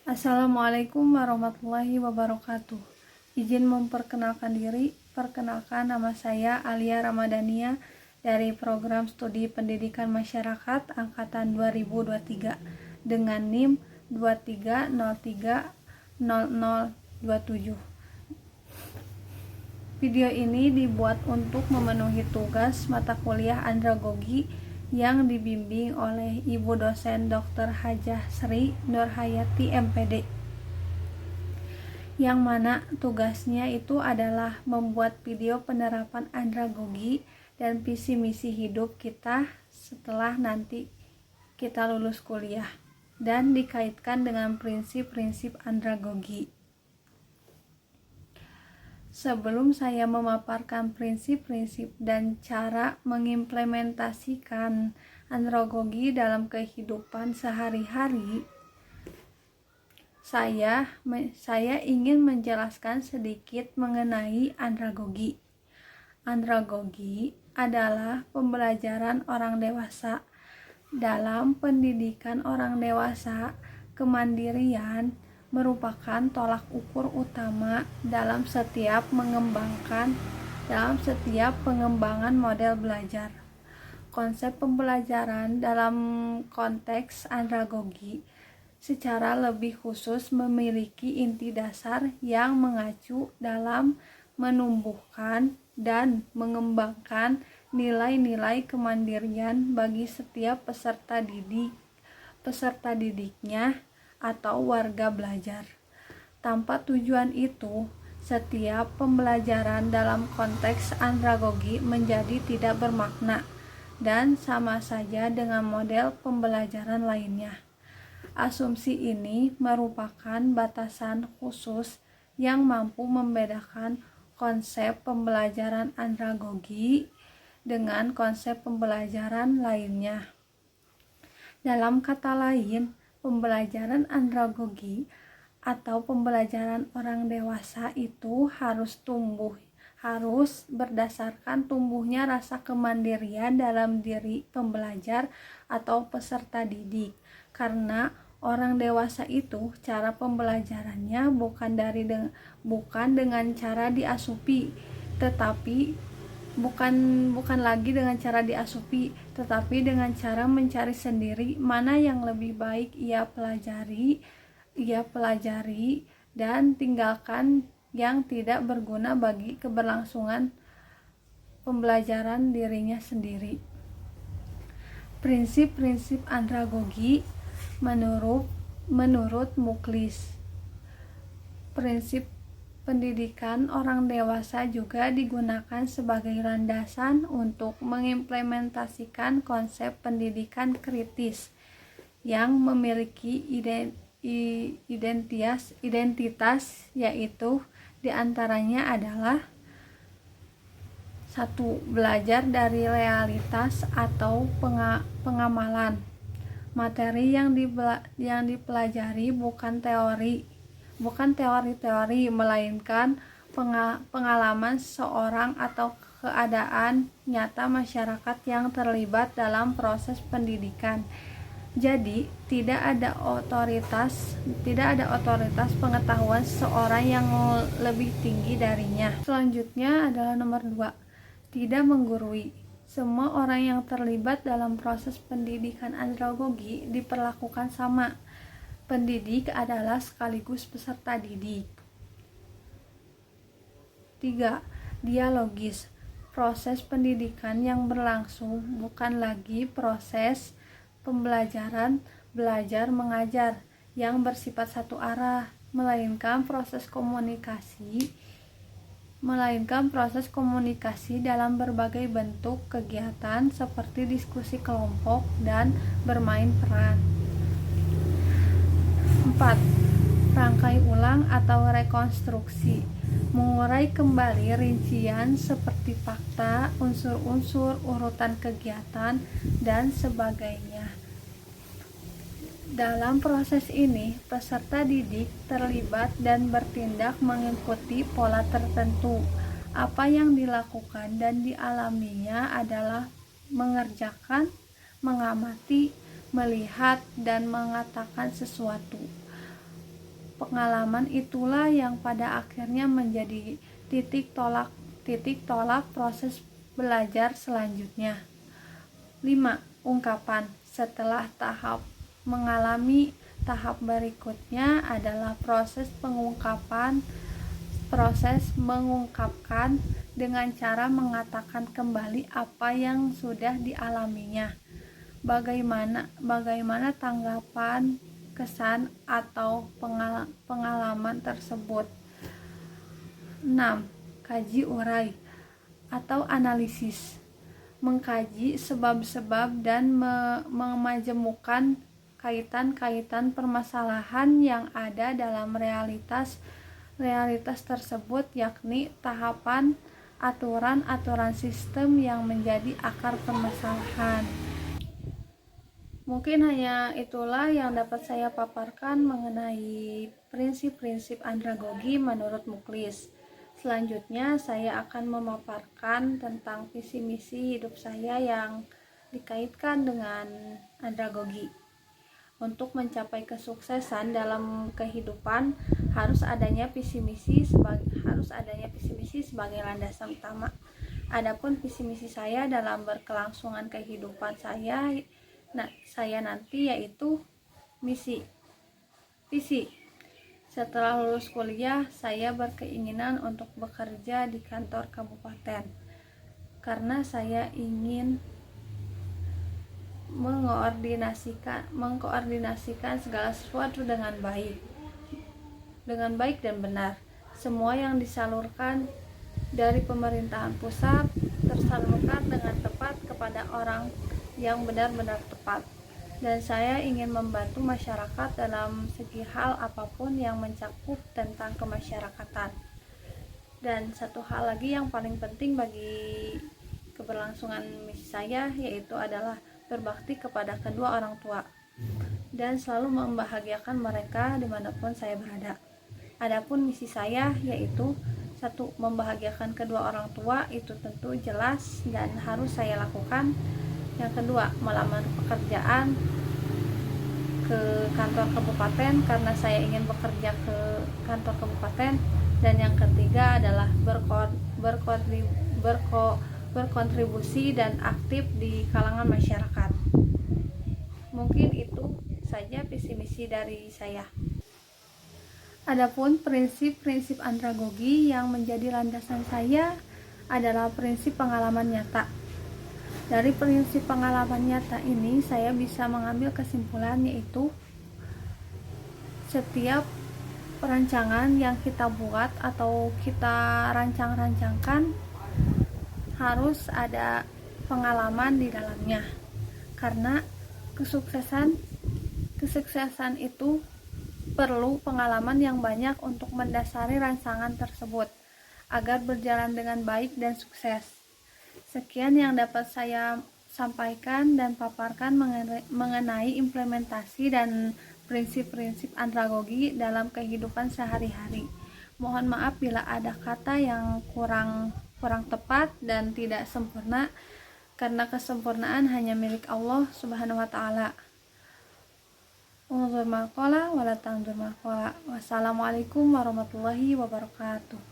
Assalamualaikum warahmatullahi wabarakatuh. Izin memperkenalkan diri. Perkenalkan, nama saya Alia Ramadhania dari Program Studi Pendidikan Masyarakat Angkatan 2023 dengan NIM 23030027. Video ini dibuat untuk memenuhi tugas mata kuliah andragogi yang dibimbing oleh Ibu dosen Dr. Hajah Sri Nurhayati MPD, yang mana tugasnya itu adalah membuat video penerapan andragogi dan visi misi hidup kita setelah nanti kita lulus kuliah dan dikaitkan dengan prinsip-prinsip andragogi. Sebelum saya memaparkan prinsip-prinsip dan cara mengimplementasikan andragogi dalam kehidupan sehari-hari, saya ingin menjelaskan sedikit mengenai andragogi. Andragogi adalah pembelajaran orang dewasa. Dalam pendidikan orang dewasa, kemandirian merupakan tolak ukur utama dalam setiap pengembangan model belajar. Konsep pembelajaran dalam konteks andragogi secara lebih khusus memiliki inti dasar yang mengacu dalam menumbuhkan dan mengembangkan nilai-nilai kemandirian bagi setiap peserta didiknya atau warga belajar. Tanpa tujuan itu, setiap pembelajaran dalam konteks andragogi menjadi tidak bermakna dan sama saja dengan model pembelajaran lainnya. Asumsi ini merupakan batasan khusus yang mampu membedakan konsep pembelajaran andragogi dengan konsep pembelajaran lainnya. Dalam kata lain, pembelajaran andragogi atau pembelajaran orang dewasa itu harus berdasarkan tumbuhnya rasa kemandirian dalam diri pembelajar atau peserta didik. Karena orang dewasa itu cara pembelajarannya bukan dengan cara diasupi, tetapi dengan cara mencari sendiri mana yang lebih baik ia pelajari dan tinggalkan yang tidak berguna bagi keberlangsungan pembelajaran dirinya sendiri. Prinsip-prinsip andragogi menurut Muklis. Prinsip pendidikan orang dewasa juga digunakan sebagai landasan untuk mengimplementasikan konsep pendidikan kritis yang memiliki identitas, yaitu diantaranya adalah 1. Belajar dari realitas atau pengamalan. Materi yang dipelajari bukan teori-teori, melainkan pengalaman seseorang atau keadaan nyata masyarakat yang terlibat dalam proses pendidikan. Jadi, tidak ada otoritas pengetahuan seseorang yang lebih tinggi darinya. Selanjutnya adalah nomor 2, tidak menggurui. Semua orang yang terlibat dalam proses pendidikan andragogi diperlakukan sama. Pendidik adalah sekaligus peserta didik. 3. Dialogis. Proses pendidikan yang berlangsung bukan lagi proses pembelajaran belajar mengajar yang bersifat satu arah, melainkan proses komunikasi dalam berbagai bentuk kegiatan seperti diskusi kelompok dan bermain peran. 4. Rangkai ulang atau rekonstruksi. Mengurai kembali rincian seperti fakta, unsur-unsur, urutan kegiatan, dan sebagainya. Dalam proses ini, peserta didik terlibat dan bertindak mengikuti pola tertentu. Apa yang dilakukan dan dialaminya adalah mengerjakan, mengamati, melihat, dan mengatakan sesuatu. Pengalaman itulah yang pada akhirnya menjadi titik tolak proses belajar selanjutnya. 5. Ungkapan. Setelah mengalami tahap berikutnya adalah proses mengungkapkan dengan cara mengatakan kembali apa yang sudah dialaminya. Bagaimana tanggapan, kesan, atau pengalaman tersebut. 6. Kaji urai atau analisis. Mengkaji sebab-sebab dan memajemukkan kaitan-kaitan permasalahan yang ada dalam realitas tersebut, yakni tahapan aturan sistem yang menjadi akar permasalahan. Mungkin hanya itulah yang dapat saya paparkan mengenai prinsip-prinsip andragogi menurut Muklis. Selanjutnya saya akan memaparkan tentang visi misi hidup saya yang dikaitkan dengan andragogi. Untuk mencapai kesuksesan dalam kehidupan harus adanya visi misi sebagai landasan utama. Adapun visi misi saya dalam berkelangsungan kehidupan saya nanti yaitu visi. Setelah lulus kuliah, saya berkeinginan untuk bekerja di kantor kabupaten karena saya ingin mengkoordinasikan segala sesuatu dengan baik dan benar. Semua yang disalurkan dari pemerintahan pusat tersalurkan dengan tepat kepada orang yang benar-benar tepat. Dan saya ingin membantu masyarakat dalam segi hal apapun yang mencakup tentang kemasyarakatan. Dan satu hal lagi yang paling penting bagi keberlangsungan misi saya yaitu adalah berbakti kepada kedua orang tua dan selalu membahagiakan mereka dimanapun saya berada. Adapun misi saya yaitu 1. Membahagiakan kedua orang tua, itu tentu jelas dan harus saya lakukan. Yang kedua, melamar pekerjaan ke kantor kabupaten karena saya ingin bekerja ke kantor kabupaten. Dan yang ketiga adalah berkontribusi dan aktif di kalangan masyarakat. Mungkin itu saja visi misi dari saya. Adapun prinsip-prinsip andragogi yang menjadi landasan saya adalah prinsip pengalaman nyata. Dari prinsip pengalaman nyata ini saya bisa mengambil kesimpulan yaitu setiap perancangan yang kita buat atau kita rancangkan harus ada pengalaman di dalamnya, karena kesuksesan itu perlu pengalaman yang banyak untuk mendasari rancangan tersebut agar berjalan dengan baik dan sukses. Sekian yang dapat saya sampaikan dan paparkan mengenai implementasi dan prinsip-prinsip andragogi dalam kehidupan sehari-hari. Mohon maaf bila ada kata yang kurang tepat dan tidak sempurna, karena kesempurnaan hanya milik Allah Subhanahu wa taala. Unzur maqala wa la tanzur maqala. Wassalamualaikum warahmatullahi wabarakatuh.